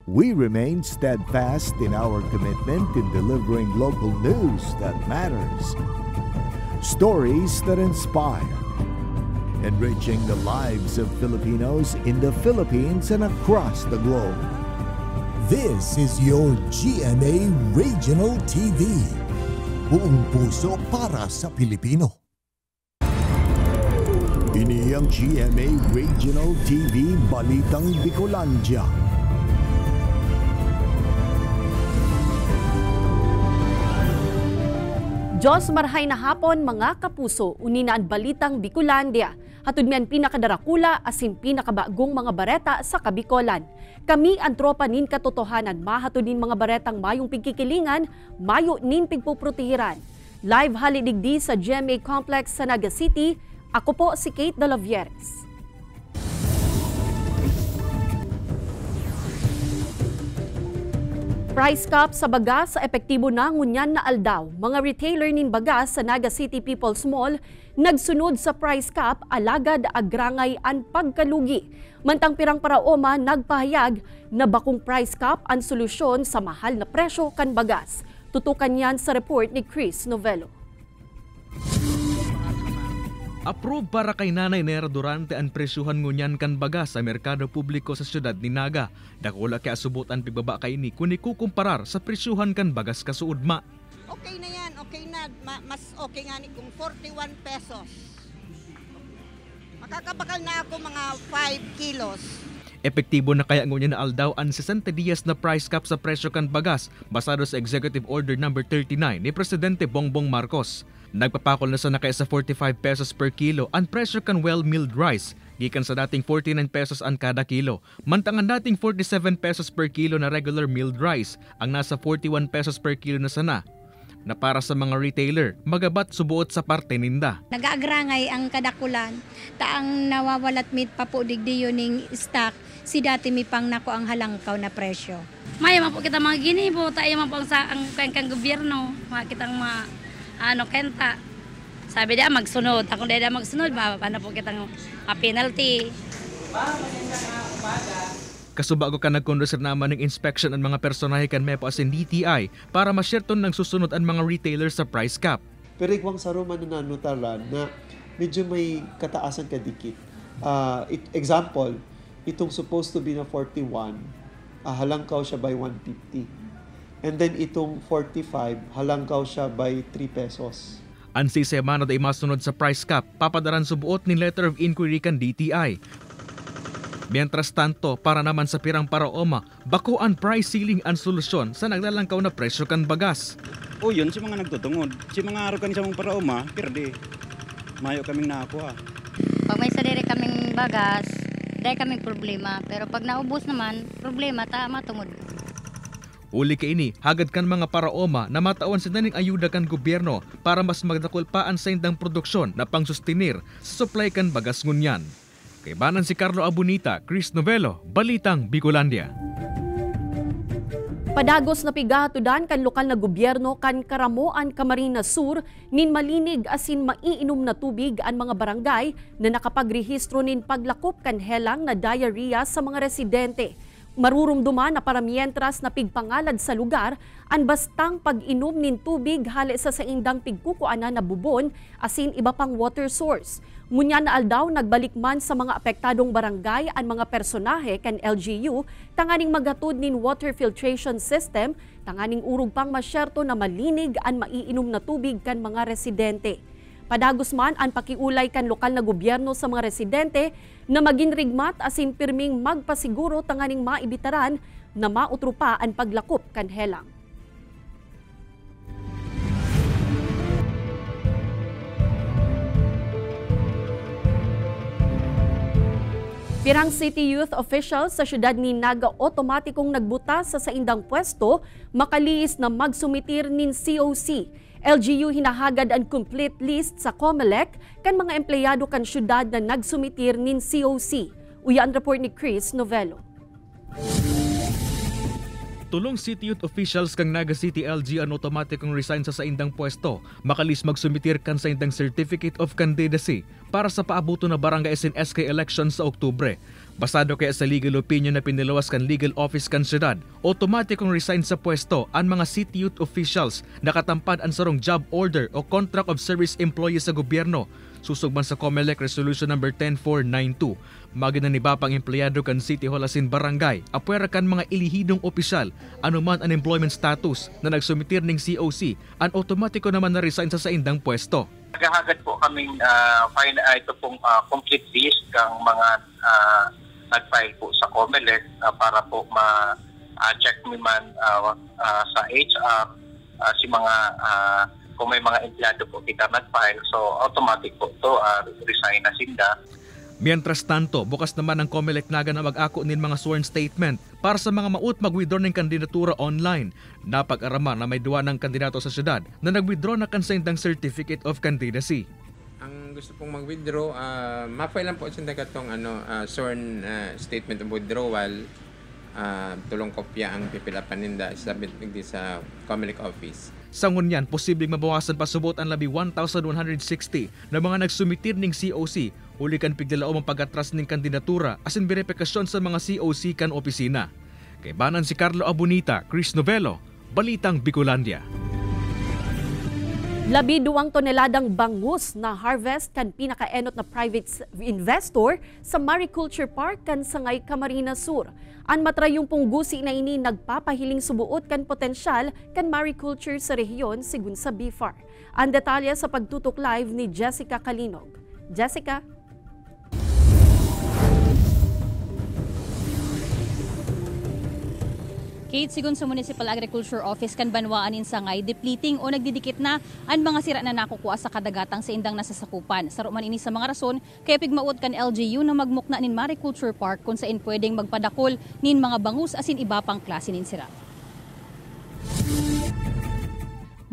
We remain steadfast in our commitment in delivering local news that matters. Stories that inspire. Enriching the lives of Filipinos in the Philippines and across the globe. This is your GMA Regional TV. Buong puso para sa Pilipino. Ini ang GMA Regional TV Balitang Bicolandia. Diyos marhay na hapon mga kapuso, uninaan Balitang Bicolandia. Hatod miyan pinakadarakula asin pinakabagong mga bareta sa Kabikolan. Kami ang tropa nin katotohanan, mahatod nin mga baretang mayong pigkikilingan, mayo nin pigpuprotehiran. Live halidigdi sa GMA Complex sa Naga City, ako po si Kate De La Vieres. Price cap sa bagas sa epektibo na ngunyan na aldaw. Mga retailer nin bagas sa Naga City People's Mall nagsunod sa price cap alagad agrangay an pagkalugi. Mantang pirang paraoma nagpahayag na bakong price cap ang solusyon sa mahal na presyo kan bagas. Tutukan yan sa report ni Chris Novello. Approve para kay Nanay Nera Durante ang presyuhan ngunyan kan bagas sa merkado publiko sa siyudad ni Naga. Dakula kay asubutan pigbaba kay ni kung ikukumparar sa presyuhan kan bagas kasuudma. Okay na yan, okay na. Mas okay nga ni kung 41 pesos. Makakabakal na ako mga 5 kilos. Epektibo na kaya ngunyan na aldaw ang 60 días na price cap sa presyo kan bagas basado sa Executive Order No. 39 ni Presidente Bongbong Marcos. Nagpapakol na sa nakaya sa 45 pesos per kilo ang presyo kan well-milled rice, gikan sa dating 49 pesos ang kada kilo. Mantangan dating 47 pesos per kilo na regular milled rice, ang nasa 41 pesos per kilo na sana. Na para sa mga retailer, magabat subuot sa parte ninda. Nag-aagrangay ang kadakulan, taang nawawalat mit pa po digdiyo ning stock, si dati mi pang nako ang halangkaw na presyo. Maya man po kita mga ginibo, tayo man po ang kang gobyerno, mga kitang mga kenta. Sabi dia magsunod. Akong dia magsunod, paano po kitang penalty. Kasubago ka nagkondusir naman ng inspection ang mga personahe kan MEPO asin DTI para masyerton ng susunod ang mga retailer sa price cap. Pero ikwang sa Roma na nanutaran na medyo may kataasan kadikit. Example, itong supposed to be na 41, halangkaw siya by 150. And then itong 45, halangkaw siya by 3 pesos. Ang semana ay masunod sa price cap, papadaran subuot ni letter of inquiry kan DTI. Mientras tanto, para naman sa pirang paraoma, bako ang price ceiling ang solusyon sa naglalangkaw na presyo kan bagas. O yun, si mga nagtutungod. Si mga araw kan sa mga paraoma, pirdi. Mayo kaming nakakuha. Pag may sadiri kaming bagas, dahil kaming problema. Pero pag naubos naman, problema, matungod. Uli kay ini, hagad kan mga paraoma na matawan sa naning ayuda kan gobyerno para mas magdakol pa ang sa indang produksyon na pangsustinir sa supply kan bagas ngunyan. Kay banan si Carlo Abunita, Chris Novello, Balitang Bicolandia. Padagos na pigahatudan kan lokal na gobyerno kan Karamoan, Camarines Sur nin malinig asin maiinom na tubig ang mga barangay na nakapagrehistro nin paglakop kan helang na diarrhea sa mga residente. Marurumduman na para mientras na pigpangalad sa lugar ang bastang pag-inom nin tubig hali sa saindang pigkukuanan na bubon asin iba pang water source. Ngunya na aldaw nagbalik man sa mga apektadong barangay ang mga personahe kan LGU tanganing magatud nin water filtration system, tanganing urog pang masyerto na malinig ang maiinom na tubig kan mga residente. Padagos man ang pakiulay kan lokal na gobyerno sa mga residente na maging rigmat asin pirming magpasiguro tanganing maibitaran na mautro pa ang paglakop kan helang. Pirang city youth officials sa syudad ni Naga otomatikong nagbutas sa saindang pwesto makaliis na magsumitir nin COC. LGU hinahagad ang complete list sa COMELEC kan mga empleyado kan syudad na nagsumitir nin COC. Uya ang report ni Chris Novello. Tulong city youth officials kang Naga City LG ang otomatikong resign sa saindang pwesto, makalis magsumitir kan saindang Certificate of Candidacy para sa paabuto na barangay SNSK election sa Oktubre. Basado kaya sa legal opinion na pinilawas kan legal office kan syudad, otomatikong resign sa pwesto ang mga city youth officials na katampad ang sarong job order o contract of service employee sa gobyerno. Susugban sa COMELEC Resolution No. 10492, maginaniba pang empleyado kan City Hall asin barangay, apwera kan mga ilihidong opisyal, anuman ang employment status na nagsumitir ng COC, ang otomatiko naman na resign sa saindang pwesto. Naghahagad po kaming ito pong complete list ng mga nag-file po sa COMELEC para po ma-check naman sa HR si mga kung may mga empleyado po kita nag-file, so automatic po to resign na sinda. Mientras tanto, bukas naman ang COMELEC naga na mag-ako nin mga sworn statement para sa mga maut mag-withdraw ng kandidatura online. Napag-arama na may duwa ng kandidato sa syudad na nag-withdraw na kansindang Certificate of Candidacy. Ang gusto pong mag-withdraw, ma-file lang po sa dagatong sworn statement of withdrawal. Tulong kopya ang pipilapan ninda submit sa COMELEC office. Sa ngunyan, posibleng mabawasan pa subot ang labi 1,160 na mga nagsumitir ng COC, uli kan pigdalaom ang pag-atras ng kandidatura asin verifikasyon sa mga COC kan opisina. Kay banan si Carlo Abunita, Chris Novelo, Balitang Bicolandia. 12 toneladang bangus na harvest kan pinakaenot na private investor sa Mariculture Park kan Sangay, Camarines Sur. Ang matrayumpong gusi na ini nagpapahiling subuot kan potensyal kan mariculture sa rehiyon sigun sa BIFAR. Ang detalye sa pagtutok live ni Jessica Kalinog. Jessica? Kate, sigun sa Municipal Agriculture Office kan banwaan in Sangay, depleting o nagdidikit na ang mga sira na nakukuha sa kadagatang sa indang nasasakupan. Saruman ini sa mga rason, kaya pigmaot kan LGU na magmukna nin Mariculture Park kung saan pwedeng magpadakol nin mga bangus asin iba pang klase nin sira.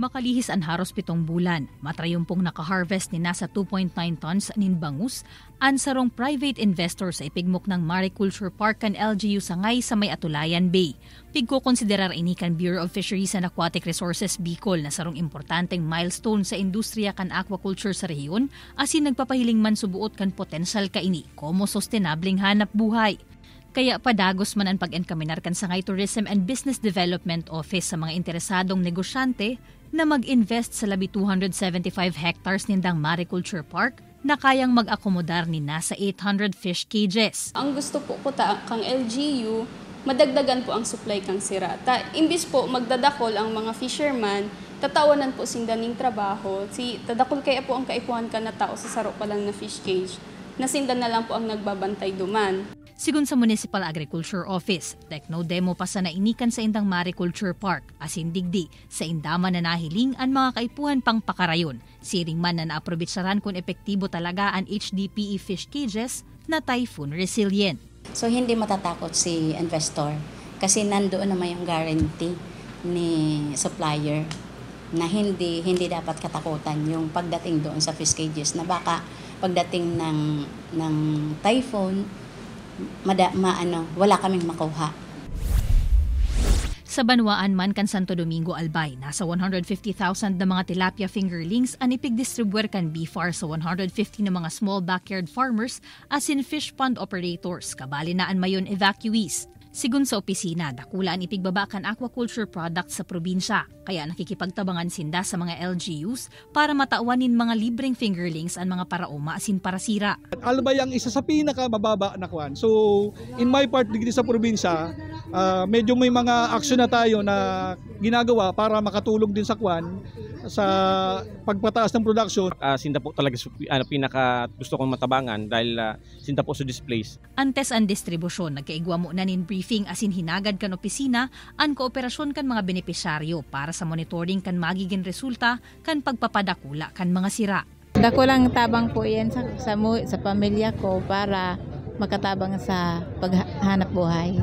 Makalihis ang haros 7 bulan, matrayumpong naka-harvest ni nasa 2.9 tons nin bangus, ang sarong private investor sa ipigmok ng Mariculture Park kan LGU Sangay sa may Atulayan Bay. Pigko konsiderar ini kan Bureau of Fisheries and Aquatic Resources Bicol na sarong importanteng milestone sa industriya kan aquaculture sa rehiyon, asin nagpapahiling man subuot kan potential kaini komo sustainabling hanap buhay. Kaya padagos man ang pag-enkaminar kan Sangay Tourism and Business Development Office sa mga interesadong negosyante na mag-invest sa labi 275 hectares nindang Mariculture Park na kayang mag-akomodar ni nasa 800 fish cages. Ang gusto po kang LGU, madagdagan po ang supply kang sira. Imbis po magdadakol ang mga fisherman, tatawanan po sindaning trabaho. Tadakol kaya po ang kaipuhan ka na tao sa saro pa lang na fish cage. Nasindan na lang po ang nagbabantay duman. Sigun sa Municipal Agriculture Office, techno-demo pa sa nainikan sa indang Mariculture Park, asin digdi sa indaman na nahiling ang mga kaipuhan pang pakarayon. Siring man na naaprobitsaran kung epektibo talaga ang HDPE fish cages na typhoon resilient. So hindi matatakot si investor kasi nandoon naman yung guarantee ni supplier na hindi dapat katakutan yung pagdating doon sa fish cages na baka pagdating ng typhoon wala kaming makuha. Sa banwaan man kan Santo Domingo Albay, nasa 150,000 na mga tilapia fingerlings ang ipigdistribuer kan BIFAR sa 150 na mga small backyard farmers asin fish pond operators, kabali na ang mayon evacuees. Sigun sa opisina, dakula ang ipigbaba kan aquaculture products sa probinsya, kaya nakikipagtabangan sinda sa mga LGUs para matauanin mga libreng fingerlings ang mga paraoma asin parasira. Albay ang isa sa pinakamababa na kwan. So, in my part dito sa probinsya, medyo may mga aksyon na tayo na ginagawa para makatulong din sa kwan sa pagpataas ng production. Sinda po talaga pinaka gusto kong matabangan dahil sinda po sa displays. Antes ang distribusyon, nagkaigwa mo na nin briefing asin hinagad kan opisina ang kooperasyon kan mga benepisyaryo para sa monitoring kan magiging resulta kan pagpapadakula kan mga sira. Dakulang tabang po yan sa pamilya ko para makatabang sa paghanap buhay.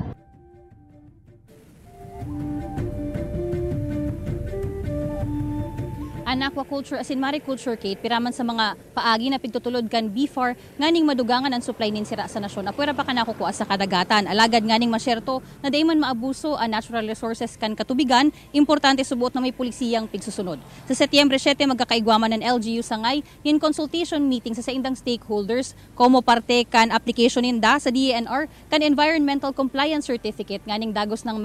an aquaculture asin mariculture Kate piraman sa mga paagi na pigtutulod kan BFAR nganing madugangan ang supply nin sira sa nasyon. Apwera pa kana kukuha sa kadagatan. Alagad nganing masyerto na dayman maabuso ang natural resources kan katubigan, importante subuot na may pulisiyang pigsusunod. Sa Setyembre 7 magkakaigwaman ng LGU Sangay in consultation meeting sa indang stakeholders como parte kan application ninda sa DENR kan environmental compliance certificate nganing dagos ng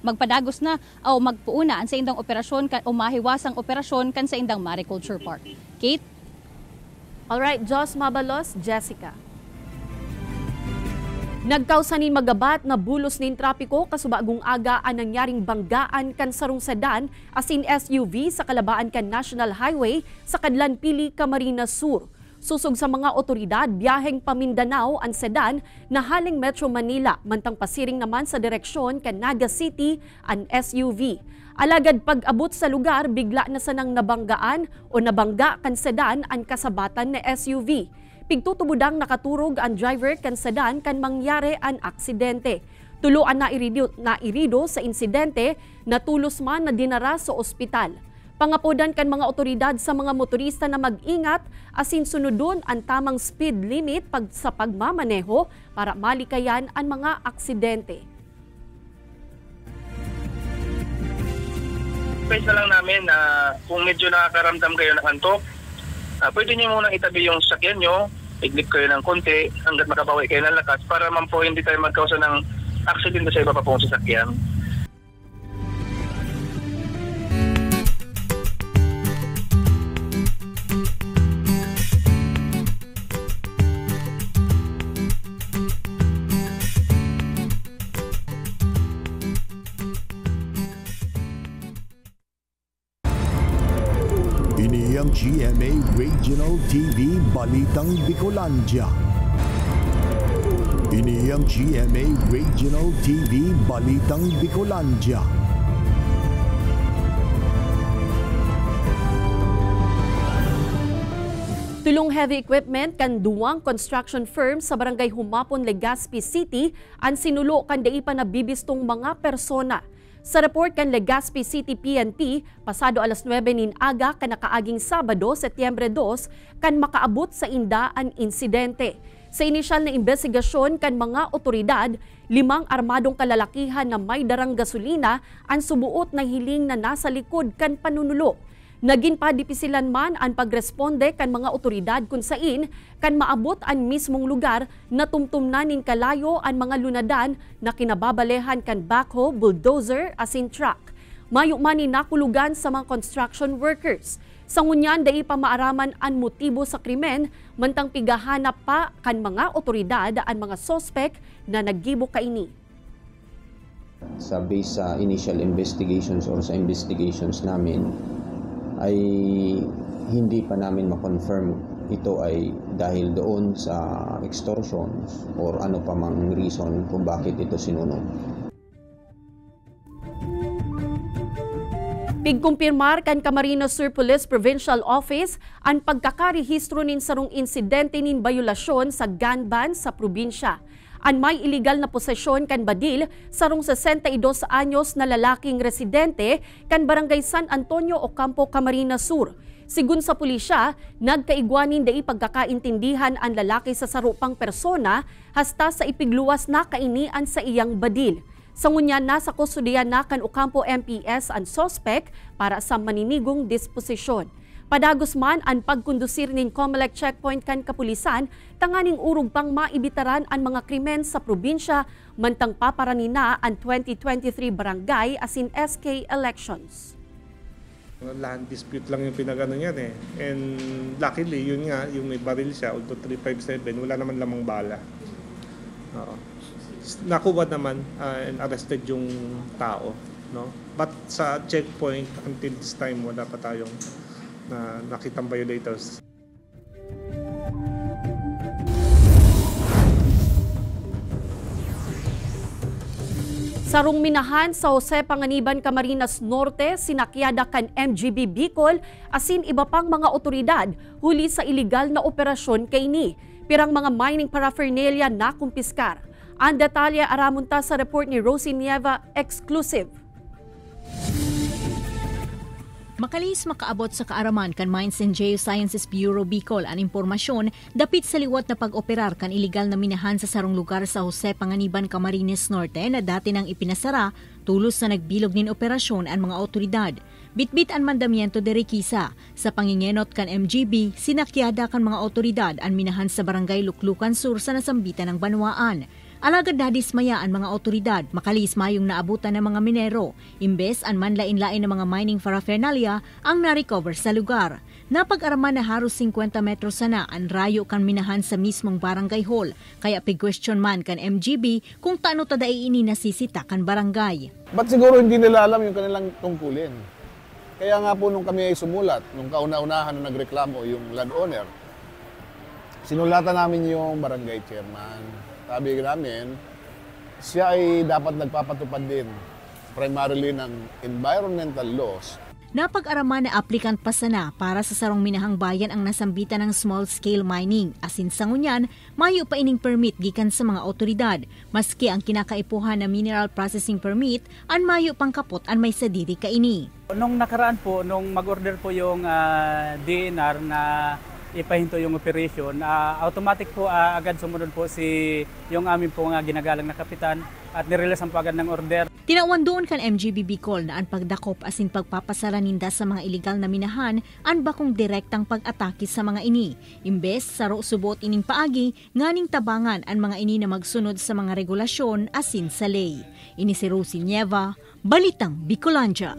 magpadagos na o magpuuna sa indang operasyon o mahiwasang operasyon kan sa indang mariculture park. Kate? Alright, Jos Mabalos, Jessica. Nagkausanin magabat na bulos nin trapiko kasubagong aga ang nangyaring banggaan kan sarong sedan asin SUV sa kalabaan kan National Highway sa Kadlan Pili, Camarines Sur. Susog sa mga otoridad, biyaheng Pamindanao ang sedan na haling Metro Manila, mantang pasiring naman sa direksyon kan Naga City ang SUV. Alagad pag-abot sa lugar, bigla na sanang nabanggaan o nabangga kan sedan ang kasabatan na SUV. Pigtutubudang nakaturog ang driver kan sedan kan mangyari ang aksidente. Tuluan na irido sa insidente na tulos man na dinara sa ospital. Pangapodan kan mga otoridad sa mga motorista na mag-ingat asin sunodon ang tamang speed limit sa pagmamaneho para malikayan ang mga aksidente. Advice na lang namin na kung medyo nakakaramdam kayo ng antok, pwede niyo muna itabi yung sasakyan nyo, iglip kayo ng konti hanggat makabawi kayo ng lakas para man po hindi tayo magkausa ng aksidente sa iba pa pong sasakyan. Ini ang GMA Regional TV Balitang Bicolandia. Ini ang GMA Regional TV Balitang Bicolandia. Tulong heavy equipment kan duwang construction firm sa Barangay Humapon, Legazpi City ang sinulo kan daipa na bibistong mga persona. Sa report kan Legazpi City PNP, pasado alas 9 nin aga kan nakaaging Sabado, Setyembre 2, kan makaabot sa inda ang insidente. Sa inisyal na investigasyon kan mga otoridad, 5 armadong kalalakihan na may darang gasolina ang subuot na hiling na nasa likod kan panunulo. Naging padipisilan man ang pagresponde kan mga otoridad kung sain kan maabot ang mismong lugar na tumtumnanin kalayo ang mga lunadan na kinababalehan kan backhoe, bulldozer asin truck. Mayo man nakulugan sa mga construction workers. Sa ngunyan dai pa maaraman ang motibo sa krimen, mantang pigahanap pa kan mga otoridad ang mga sospek na naggibo kaini. Sa base sa initial investigations or sa investigations namin, ay hindi pa namin ma-confirm ito ay dahil doon sa extortions or ano pa mang reason kung bakit ito sinunog. Pigkumpirmar kan Camarines Sur Police Provincial Office ang pagkakarehistro nin sarong insidente nin bayulasyon sa gun ban sa probinsya. Ang may illegal na posesyon kan badil sarong 62 anyos na lalaking residente kan Barangay San Antonio, Ocampo, Camarines Sur. Sigun sa pulisya, nagkaigwanin dai pagkakaintindihan ang lalaki sa sarupang persona hasta sa ipigluwas na kainian sa iyang badil. Sa ngunyan nasa kustudiyan na kan Ocampo MPS ang sospek para sa maninigong disposisyon. Padagos man ang pagkondusir nin COMELEC checkpoint kan kapulisan, tanganing urog pang maibitaran ang mga krimen sa probinsya, mantang paparanina ang 2023 barangay asin SK elections. Land dispute lang yung pinagano niyan eh. And luckily, yun nga, yung may baril siya, although 357, wala naman lamang bala. Nakuha naman and arrested yung tao. No? But sa checkpoint, until this time, wala pa tayong na nakitang violators. Sarong minahan sa Jose Panganiban, Camarines Norte, sinakyada kan MGB Bicol asin iba pang mga otoridad huli sa iligal na operasyon kaini. Pirang mga mining paraphernalia na kumpiskar. Ang detalye aramunta sa report ni Rosie Nieva, exclusive. Makalis makaabot sa kaaraman kan Mines and Geosciences Bureau Bicol ang impormasyon dapit sa liwat na pag-operar kan iligal na minahan sa sarong lugar sa Jose Panganiban, Camarines Norte na dati nang ipinasara tulos na nagbilog nin operasyon ang mga otoridad. Bitbit ang mandamiento de Requisa. Sa pangingenot kan MGB, sinakyada kan mga otoridad ang minahan sa barangay Luklukan Sur sa nasambitan ng Banwaan. Alagad na dismaya ang mga otoridad, makalis mayong naabutan ng mga minero, imbes ang manlain-lain ng mga mining paraphernalia ang na-recover sa lugar. Napag-araman na haros 50 metros sana ang rayo kan minahan sa mismong barangay hall, kaya pig-question man kan MGB kung taano taday ini nasisita kan barangay. Ba't siguro hindi nila alam yung kanilang tungkulin? Kaya nga po nung kami ay sumulat, nung kauna-unahan na nagreklamo yung landowner, sinulatan namin yung barangay chairman. Sabi namin, siya ay dapat nagpapatupad din primarily ng environmental laws. Napag-araman na applicant pa sana para sa sarong minahang bayan ang nasambitan ng small-scale mining. Asin sa ngunyan, mayo pa ining permit gikan sa mga otoridad. Maski ang kinakaipuhan na mineral processing permit, an mayo pang kapot an may sadiri ka ini. Nung nakaraan po, nung mag-order po yung DNR na ipahinto yung operation, automatic po agad sumunod po yung amin po nga ginagalang na kapitan at nireleasan po agad ng order. Tinawan doon kan MGB Bicol na ang pagdakop asin pagpapasara ninda sa mga iligal na minahan an bakong direktang pag-atake sa mga ini. Imbes saro subot ining paagi, nganing tabangan ang mga ini na magsunod sa mga regulasyon asin sa ley. Ini si Rosie Nieva, Balitang Bicolandia.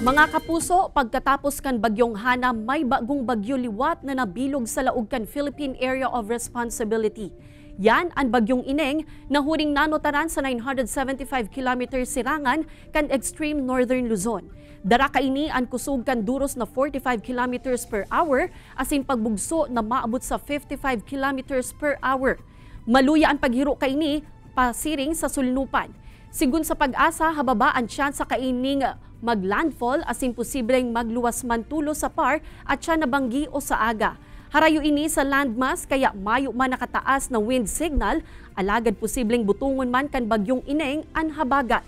Mga kapuso, pagkatapos kan bagyong Hana, may bagong bagyo liwat na nabilog sa laog kan Philippine Area of Responsibility. Yan ang bagyong Ineng na huring nanotaran sa 975 km sirangan kan extreme northern Luzon. Dara kaini ang kusog kan duros na 45 km per hour asin pagbugso na maabot sa 55 km per hour. Maluya ang paghiro kaini pasiring sa sulnupan. Sigun sa Pag-asa, hababa ang tsansa kaining maglandfall asin posibleng magluwas man tulo sa par at siya nabanggi o sa aga. Harayo ini sa landmass kaya mayo man nakataas na wind signal, alagad posibleng butungon man kan bagyong Ineng ang habagat.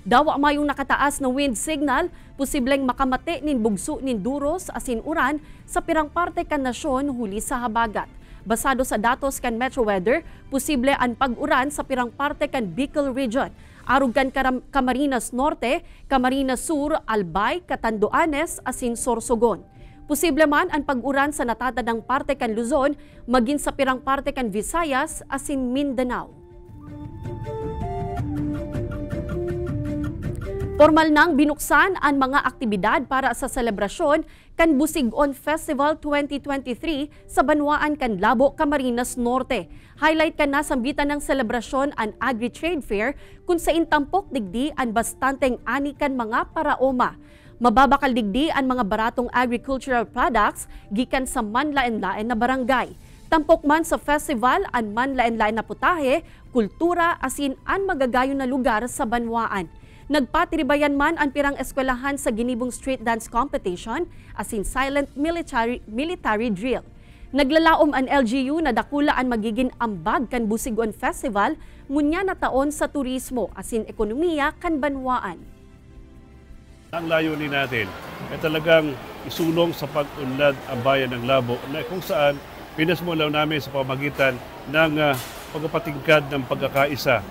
Dawa mayong nakataas na wind signal, posibleng makamate nin bugso nin duros asin uran sa pirang parte kan nasyon huli sa habagat. Basado sa datos kan Metro Weather, posible ang pag-uran sa pirang parte kan Bicol Region. Arog kan Camarines Norte, Camarines Sur, Albay, Catanduanes, asin Sorsogon. Posible man ang pag-uran sa natatadang parte kan Luzon, maging sa pirang parte kan Visayas, asin Mindanao. Formal nang binuksan ang mga aktibidad para sa selebrasyon kan Busigon Festival 2023 sa Banwaan kan Labo, Camarines Norte. Highlight kan nasambitan ng selebrasyon ang Agri-Trade Fair kung sa intampok digdi ang bastanteng ani kan mga paraoma. Mababakal digdi ang mga baratong agricultural products gikan sa manlaen-laen na barangay. Tampok man sa festival ang manlaen-laen na putahe, kultura asin ang magagayon na lugar sa Banwaan. Nagpatiribayan man ang pirang eskwelahan sa ginibong street dance competition asin silent military drill. Naglalaom ang LGU na dakula ang magiging ambag kan Busigon Festival ngunya na taon sa turismo asin ekonomiya kan Banwaan. Ang layunin natin ay talagang isulong sa pag-unlad ang bayan ng Labo na kung saan pinasmulaw namin sa pamagitan ng pagpapatingkad ng pagkakaisa.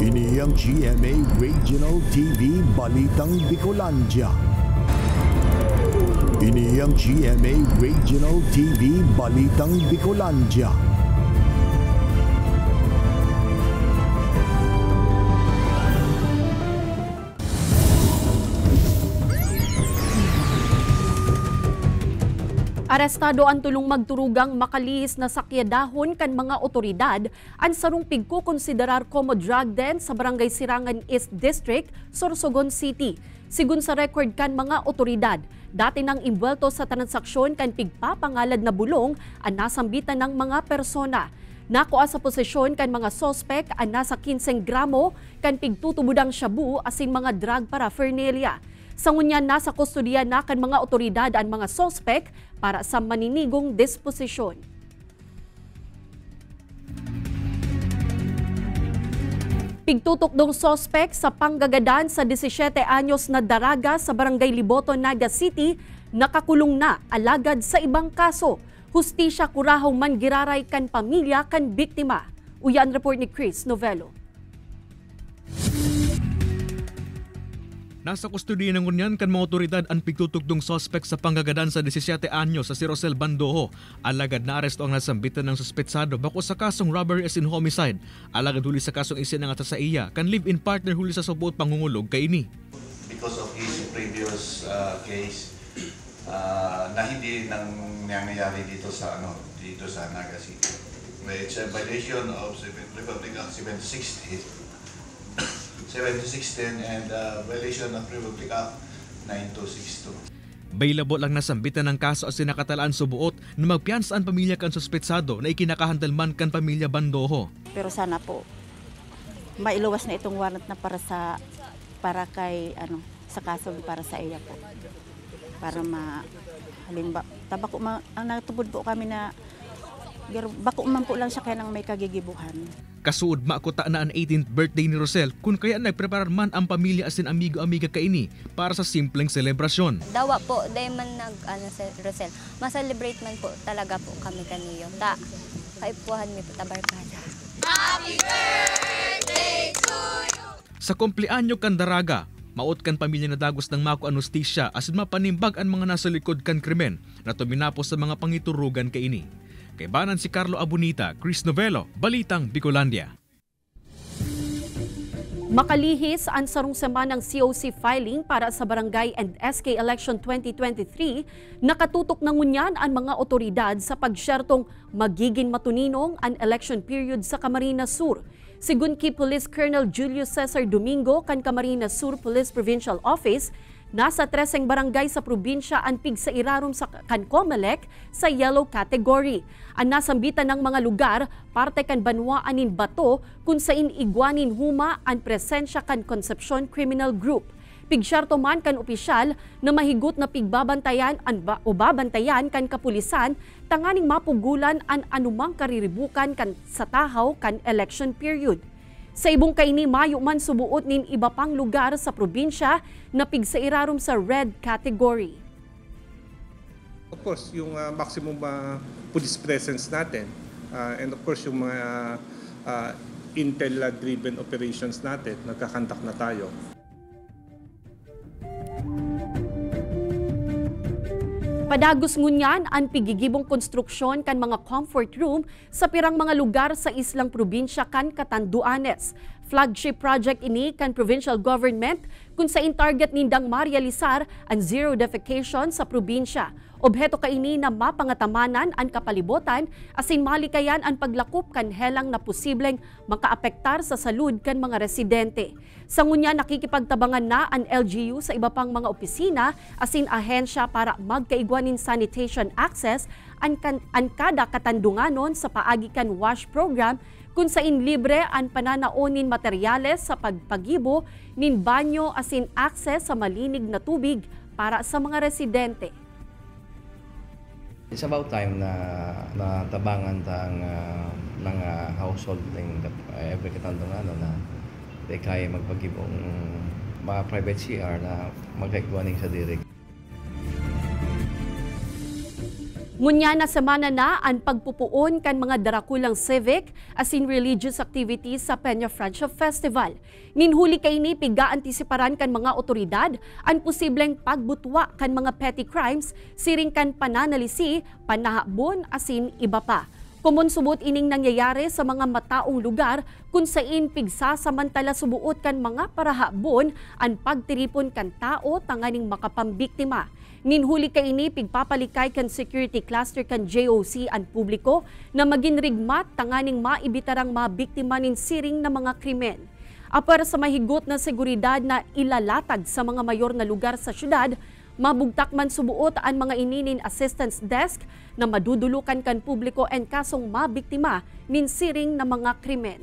Ini ang GMA Regional TV Balitang Bicolandia. Ini ang GMA Regional TV Balitang Bicolandia. Arestado ang tulong magturugang makalihis na sakyadahon kan mga otoridad ang sarong pigkukonsiderar como drug den sa Barangay Sirangan East District, Sorsogon City. Sigun sa record kan mga otoridad, dati nang imbwelto sa transaksyon kan pigpapangalad na bulong ang nasambitan ng mga persona. Nakuha sa posisyon kan mga sospek ang nasa 15 gramo kan pigtutubudang shabu asin mga drug paraphernalia. Sa ngunyan, nasa kustodiya na kan mga otoridad ang mga sospek para sa maninigong disposisyon. Pigtutok dong sospek sa panggagadan sa 17 anyos na daraga sa Barangay Liboto, Naga City, nakakulong na alagad sa ibang kaso. Hustisya kurahaw man giraray kan pamilya kan biktima. Uyan report ni Chris Novelo. Nasa kustodiya ng ngunyan kan mga otoridad ang pigtutugdong sospek sa panggagadan sa 17 anyos sa si Rosel Bandoho. Alagad na aresto ang nasambitan ng suspetsado bako sa kasong robbery as in homicide. Alagad huli sa kasong isinangat sa iya kan live-in partner huli sa subuot pangungulog kay ini. Because of his previous case na hindi nang nangyayari dito sa Naga City. It's a violation of Republic Act 7610 and violation of Republic Act 9262. Bailabo lang nasambitan ng kaso as sinakatalaan subuot na magpiyansa ang pamilya kan suspetsado na ikinakahandalman kan pamilya Bandoho. Pero sana po mailuwas na itong warrant na para kay sa kaso para sa iya po. Para tabako ang natubod po kami na bako man po lang siya kaya nang may kagigibuhan. Kasuod makuta na ang 18th birthday ni Rosel kung kaya nagpreparar man ang pamilya asin amigo-amiga kaini para sa simpleng selebrasyon. Dawa po, dahil man si Rosel, ma-celebrate man po talaga po kami kaniyo. Kaipuhan mi po tabarkada. Happy birthday to you! Sa kumpleanyo kan daraga, maot kan pamilya na dagos ng mako anostisya asin mapanimbag ang mga nasa likod kan krimen na tuminapos sa mga pangiturugan kaini. Kay banan si Carlo Abunita, Chris Novelo, Balitang Bicolandia. Makalihis ang sarong semanang COC filing para sa Barangay and SK Election 2023, nakatutok na ngunyan ang mga otoridad sa pagsyertong magiging matuninong ang election period sa Camarines Sur. Sigun kay Police Colonel Julius Cesar Domingo kan Camarines Sur Police Provincial Office, nasa 13 barangay sa probinsya ang pigsairarom sa Comelec sa yellow category. Ang nasambitan ng mga lugar, parte kan Banwaanin Bato kung sain igwanin huma ang presensya kan Concepcion Criminal Group. Pigsyarto man kan opisyal na mahigot na pigbabantayan o babantayan kan kapulisan tanganing mapugulan ang anumang kariribukan kan sa tahaw kan election period. Sa ibong kaini, mayo man subuot nin iba pang lugar sa probinsya na pigsairarom sa red category. Of course, yung maximum police presence natin and of course yung mga intel-driven operations natin, nagkakandak na tayo. Padagos ngunyan ang pigigibong konstruksyon kan mga comfort room sa pirang mga lugar sa islang probinsya kan Catanduanes. Flagship project ini kan provincial government kung sain target nindang marealisar ang zero defecation sa probinsya. Obheto kaini na mapangatamanan ang kapalibotan asin malikayan ang paglakop kan helang na posibleng makaapektar sa salud kan mga residente. Sa ngunya nakikipagtabangan na ang LGU sa iba pang mga opisina asin ahensya para magkaigwanin sanitation access ang kada katandunganon sa paagi kan WASH program kung sain libre ang pananaonin materyales sa pagpagibo nin banyo asin access sa malinig na tubig para sa mga residente. It's about time na tabangan tang mga household ng every katandungan na di kaya magpagibong mga private CR na magkaigwaning sa dirig. Ngunya na semana na ang pagpupuon kan mga darakulang civic asin religious activities sa Peña Francia Festival. Ninhuli kaini piga-antisiparan kan mga otoridad ang posibleng pagbutwa kan mga petty crimes siring kan pananalisi, panahabon asin iba pa. Kumunsubot ining nangyayari sa mga mataong lugar kung saan pigsasamantala subuot kan mga parahabon ang pagtiripon kan tao tanganing makapambiktima. Ninhuli ka ini pigpapalikay kan security cluster kan JOC ang publiko na maging rigmat tanganing maibitarang mabiktima nin siring na mga krimen. Apar sa mahigot na seguridad na ilalatag sa mga mayor na lugar sa syudad, mabugtak man subuot ang mga ininin assistance desk na madudulukan kan publiko and kasong mabiktima nin siring na mga krimen.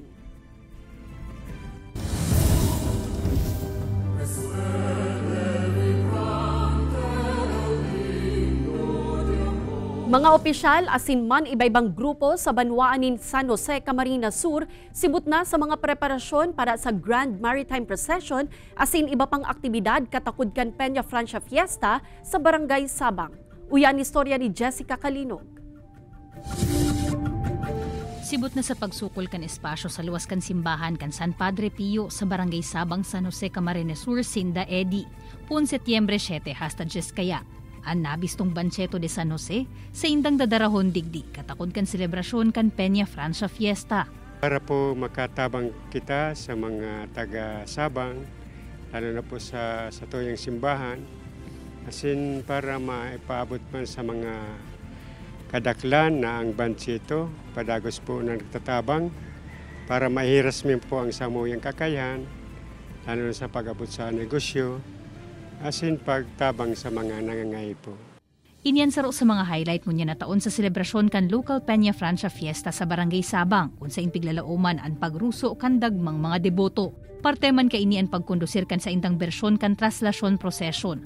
Mga opisyal asin man iba-ibang grupo sa banwaanin San Jose, Camarines Sur sibut na sa mga preparasyon para sa Grand Maritime Procession asin iba pang aktibidad katakudkan Peña Francia Fiesta sa Barangay Sabang. Uyan istorya ni Jessica Calinog. Sibut na sa pagsukol kan espasyo sa luwas kan simbahan kan San Padre Pio sa Barangay Sabang, San Jose, Camarines Sur, Sinda Edi, pun Setyembre 7 hasta 10 kaya. Ang nabistong Bancheto de San Jose sa indang dadarahon digdi katakod kan selebrasyon kan Peña Francia Fiesta. Para po makatabang kita sa mga taga-Sabang, lalo na po sa tuyong simbahan, asin para maipaabot man sa mga kadaklan na ang Bancheto, padagos po na nagtatabang, para mahiras min po ang samuyang kakayahan, lalo na sa pag-abot sa negosyo, asin pagtabang sa mga nangangay po. Inyan saro sa mga highlight mo niya na taon sa selebrasyon kan local Peña Francia Fiesta sa Barangay Sabang kung sa impiglalauman ang pagruso kan dagmang mga deboto. Parte man kaini ang pagkondusir kan sa indang bersyon kan traslasyon procession,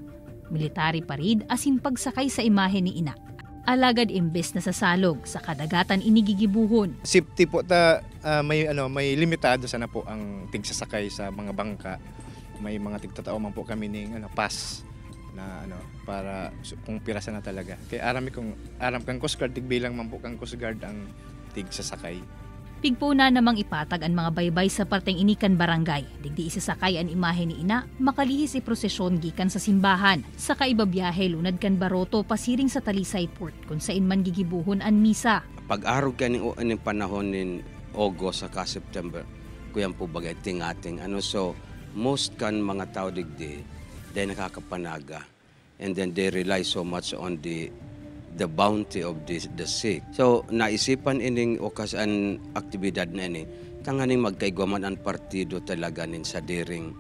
military parade asin pagsakay sa imahe ni ina. Alagad imbes na sa salog sa kadagatan inigigibuhon. Safety po may limitado sana po ang tigsasakay sa mga bangka. May mga tigtatao man po kami ning pass na para kung pirasa na talaga. Kaya aram kang Coast Guard tigbilang man po kang Coast Guard ang tigsasakay. Pigpo na namang ipatag ang mga baybay sa parteng inikan barangay. Digdi isasakay ang imahe ni ina, makalihis iprosesyon gikan sa simbahan. Sa kaibabiyahe lunad kan Baroto pasiring sa Talisay Port kung saan man gigibuhon ang misa. Pag-arog ka ng panahon nin August saka September, kuyan po bagay ting-ating so most kan mga tao digdi, they nakakapanaga. And then they rely so much on the bounty of the sick. So, naisipan ining okasan aktibidad na ini, tanganing magkaigwaman ang partido talaga nin sa diring.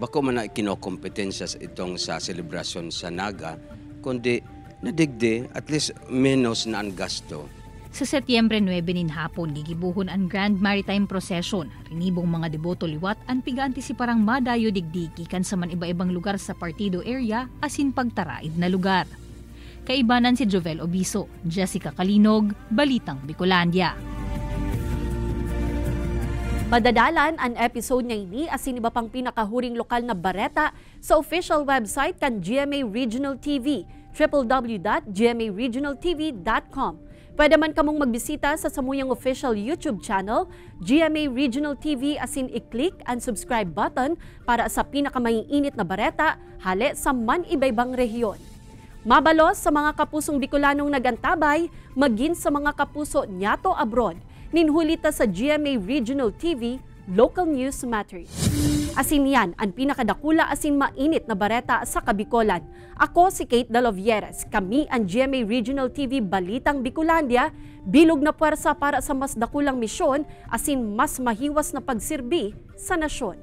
Bako man na kinokompetensya itong sa selebrasyon sa Naga, kundi nadigdi, at least menos na ang gasto. Sa Setyembre 9 nin hapon, gigibuhon ang Grand Maritime Procession. Rinibong mga deboto liwat ang piganti si parang madayo digdi gikan sa man iba-ibang lugar sa partido area asin pagtaraid na lugar. Kaibanan si Jovel Obiso, Jessica Calinog, Balitang Bicolandia. Madadalan ang episode niya ini asin iba pang pinakahuring lokal na bareta sa official website kan GMA Regional TV, www.gmaregionaltv.com. Pwede man kamong magbisita sa samuyang official YouTube channel, GMA Regional TV asin i-click ang subscribe button para sa pinakamaiinit na bareta hale sa man iba-ibang rehiyon. Mabalos sa mga kapusong Bicolanong nagantabay, maging sa mga kapuso nyato abroad, ninhulita sa GMA Regional TV, Local News Matters. Asin yan ang pinakadakula asin mainit na bareta sa Kabikolan. Ako si Kate Dalovieres. Kami ang GMA Regional TV Balitang Bicolandia, bilog na puwersa para sa mas dakulang misyon asin mas mahiwas na pagsirbi sa nasyon.